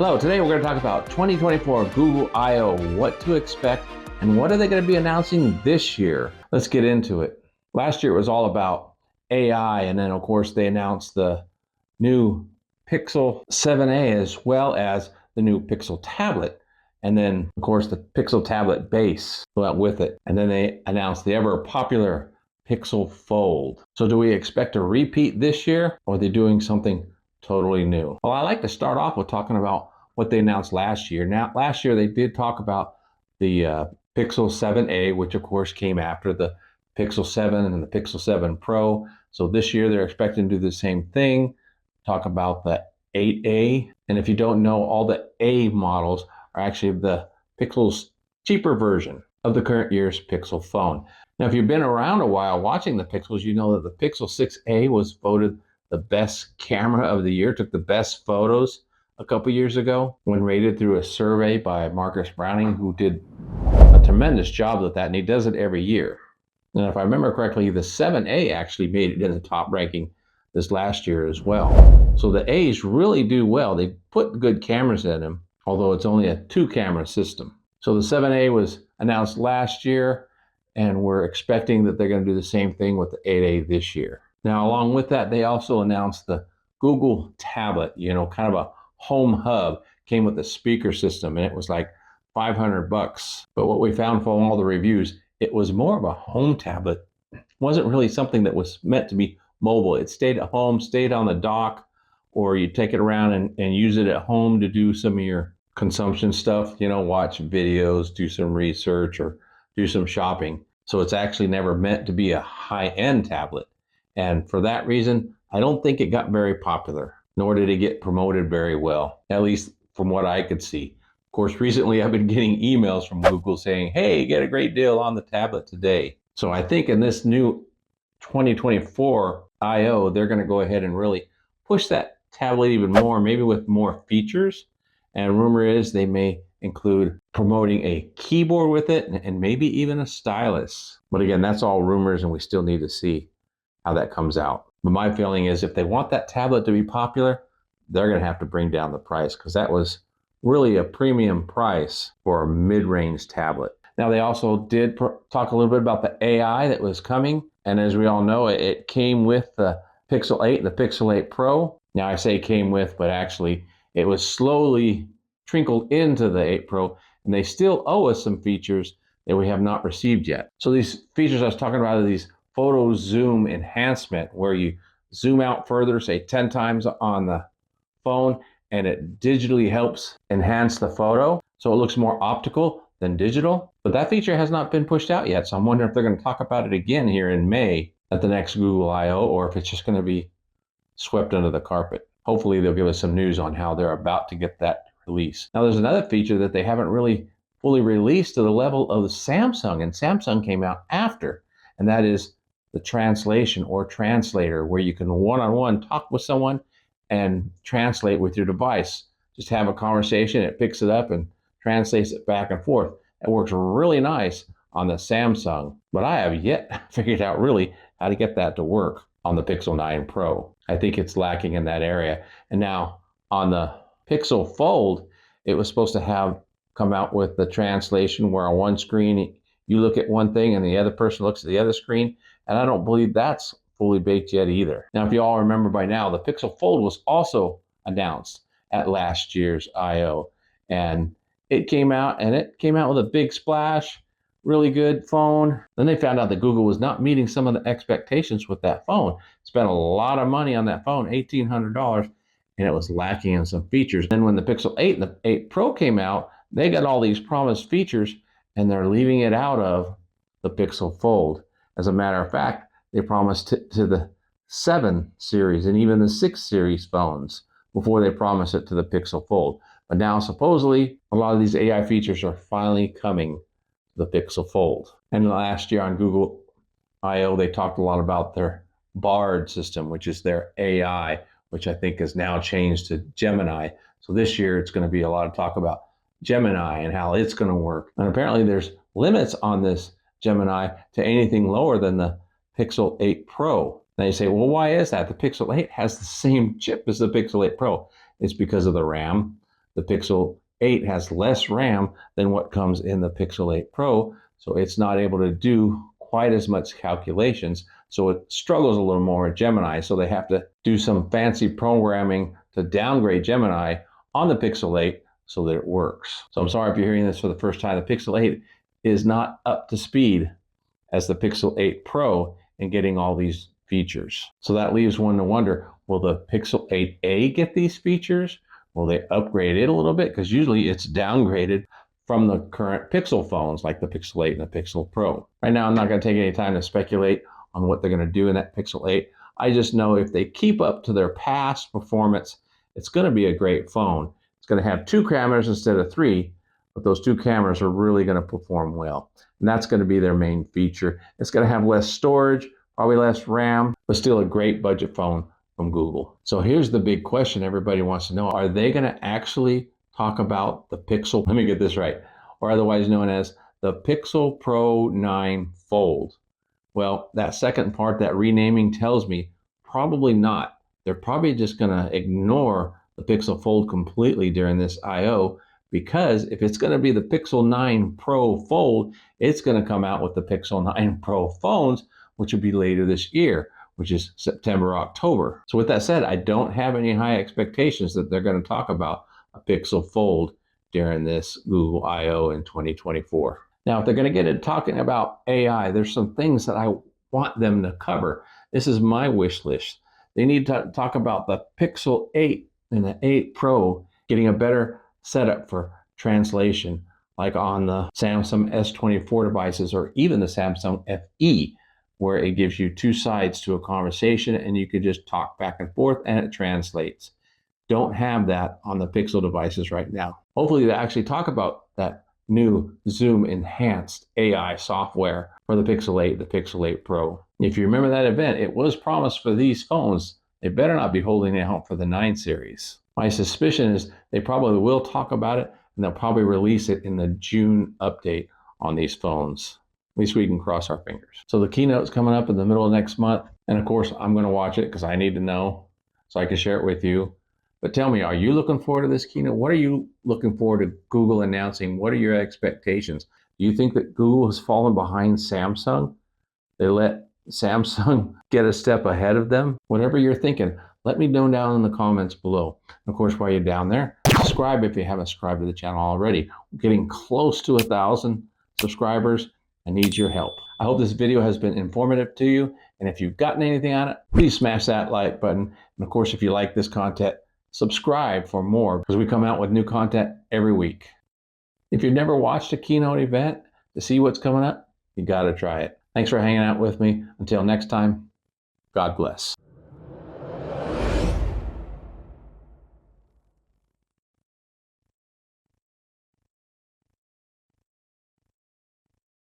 Hello, today we're going to talk about 2024 Google I/O, what to expect, and what are they going to be announcing this year. Let's get into it. Last year it was all about AI, and then of course they announced the new Pixel 7a as well as the new Pixel tablet, and then of course the Pixel tablet base went with it, and then they announced the ever popular Pixel Fold. So do we expect a repeat this year, or are they doing something totally new? Well, I like to start off with talking about what they announced last year. Now, last year they did talk about the Pixel 7a, which of course came after the Pixel 7 and the Pixel 7 Pro. So this year they're expecting to do the same thing, talk about the 8a. And if you don't know, all the A models are actually the Pixel's cheaper version of the current year's Pixel phone. Now, if you've been around a while watching the Pixels, you know that the Pixel 6a was voted the best camera of the year, took the best photos a couple years ago when rated through a survey by Marcus Browning, who did a tremendous job with that, and he does it every year. And if I remember correctly, the 7a actually made it in the top ranking this last year as well. So the A's really do well. They put good cameras in them, although it's only a 2-camera system. So the 7a was announced last year, and we're expecting that they're going to do the same thing with the 8a this year. Now, along with that, they also announced the Google tablet, kind of a home hub, came with a speaker system, and it was like $500. But what we found from all the reviews, it was more of a home tablet. It wasn't really something that was meant to be mobile. It stayed at home, stayed on the dock, or you take it around and use it at home to do some of your consumption stuff, watch videos, do some research, or do some shopping. So it's actually never meant to be a high-end tablet. And for that reason, I don't think it got very popular, nor did it get promoted very well, at least from what I could see. Of course, recently I've been getting emails from Google saying, hey, get a great deal on the tablet today. So I think in this new 2024 I/O, they're going to go ahead and really push that tablet even more, maybe with more features. And rumor is they may include promoting a keyboard with it and maybe even a stylus. But again, that's all rumors, and we still need to see how that comes out. But my feeling is if they want that tablet to be popular, they're going to have to bring down the price, because that was really a premium price for a mid-range tablet. Now, they also did talk a little bit about the AI that was coming. And as we all know, it came with the Pixel 8 and the Pixel 8 Pro. Now, I say came with, but actually it was slowly trickled into the 8 Pro, and they still owe us some features that we have not received yet. So these features I was talking about are these photo zoom enhancement, where you zoom out further, say 10 times on the phone, and it digitally helps enhance the photo so it looks more optical than digital. But that feature has not been pushed out yet, so I'm wondering if they're going to talk about it again here in May at the next Google I/O, or if it's just going to be swept under the carpet. Hopefully they'll give us some news on how they're about to get that released. Now, there's another feature that they haven't really fully released to the level of the Samsung, and Samsung came out after, and that is the translation or translator, where you can one-on-one talk with someone and translate with your device. Just have a conversation, it picks it up and translates it back and forth. It works really nice on the Samsung, but I have yet figured out really how to get that to work on the Pixel 9 Pro. I think it's lacking in that area. And now on the Pixel Fold, it was supposed to have come out with the translation where on one screen you look at one thing and the other person looks at the other screen. And I don't believe that's fully baked yet either. Now, if you all remember by now, the Pixel Fold was also announced at last year's I/O. And it came out with a big splash, really good phone. Then they found out that Google was not meeting some of the expectations with that phone. Spent a lot of money on that phone, $1,800, and it was lacking in some features. Then when the Pixel 8 and the 8 Pro came out, they got all these promised features, and they're leaving it out of the Pixel Fold. As a matter of fact, they promised to the 7 series and even the 6 series phones before they promised it to the Pixel Fold. But now, supposedly, a lot of these AI features are finally coming to the Pixel Fold. And last year on Google I/O, they talked a lot about their Bard system, which is their AI, which I think has now changed to Gemini. So this year, it's going to be a lot of talk about Gemini and how it's going to work. And apparently, there's limits on this Gemini to anything lower than the Pixel 8 Pro. Now you say, well, why is that? The Pixel 8 has the same chip as the Pixel 8 Pro. It's because of the RAM. The Pixel 8 has less RAM than what comes in the Pixel 8 Pro, so it's not able to do quite as much calculations. So it struggles a little more with Gemini, so they have to do some fancy programming to downgrade Gemini on the Pixel 8 so that it works. So I'm sorry if you're hearing this for the first time. The Pixel 8 is not up to speed as the Pixel 8 Pro in getting all these features. So that leaves one to wonder, will the Pixel 8a get these features? Will they upgrade it a little bit? Because usually it's downgraded from the current Pixel phones like the Pixel 8 and the Pixel Pro. Right now, I'm not going to take any time to speculate on what they're going to do in that Pixel 8. I just know if they keep up to their past performance, it's going to be a great phone. It's going to have 2 cameras instead of 3, but those 2 cameras are really going to perform well. And that's going to be their main feature. It's going to have less storage, probably less RAM, but still a great budget phone from Google. So here's the big question everybody wants to know. Are they going to actually talk about the Pixel, let me get this right, or otherwise known as the Pixel Pro 9 Fold? Well, that second part, that renaming, tells me probably not. They're probably just going to ignore the Pixel Fold completely during this I/O, because if it's going to be the Pixel 9 Pro Fold, it's going to come out with the Pixel 9 Pro phones, which will be later this year, which is September, October. So with that said, I don't have any high expectations that they're going to talk about a Pixel Fold during this Google I/O in 2024. Now, if they're going to get into talking about AI, there's some things that I want them to cover. This is my wish list. They need to talk about the Pixel 8 and the 8 Pro getting a better setup for translation, like on the Samsung S24 devices or even the Samsung FE, where it gives you 2 sides to a conversation and you could just talk back and forth and it translates. Don't have that on the Pixel devices right now. Hopefully they actually talk about that new Zoom enhanced AI software for the Pixel 8, the Pixel 8 Pro. If you remember that event, it was promised for these phones. They better not be holding it out for the 9 series. My suspicion is they probably will talk about it, and they'll probably release it in the June update on these phones. At least we can cross our fingers. So the keynote's coming up in the middle of next month, and of course I'm going to watch it because I need to know so I can share it with you. But tell me, are you looking forward to this keynote? What are you looking forward to Google announcing? What are your expectations? Do you think that Google has fallen behind Samsung? They let Samsung get a step ahead of them? Whatever you're thinking, let me know down in the comments below. And of course, while you're down there, subscribe if you haven't subscribed to the channel already. We're getting close to 1,000 subscribers. I need your help. I hope this video has been informative to you. And if you've gotten anything on it, please smash that like button. And of course, if you like this content, subscribe for more, because we come out with new content every week. If you've never watched a keynote event to see what's coming up, you got to try it. Thanks for hanging out with me. Until next time, God bless.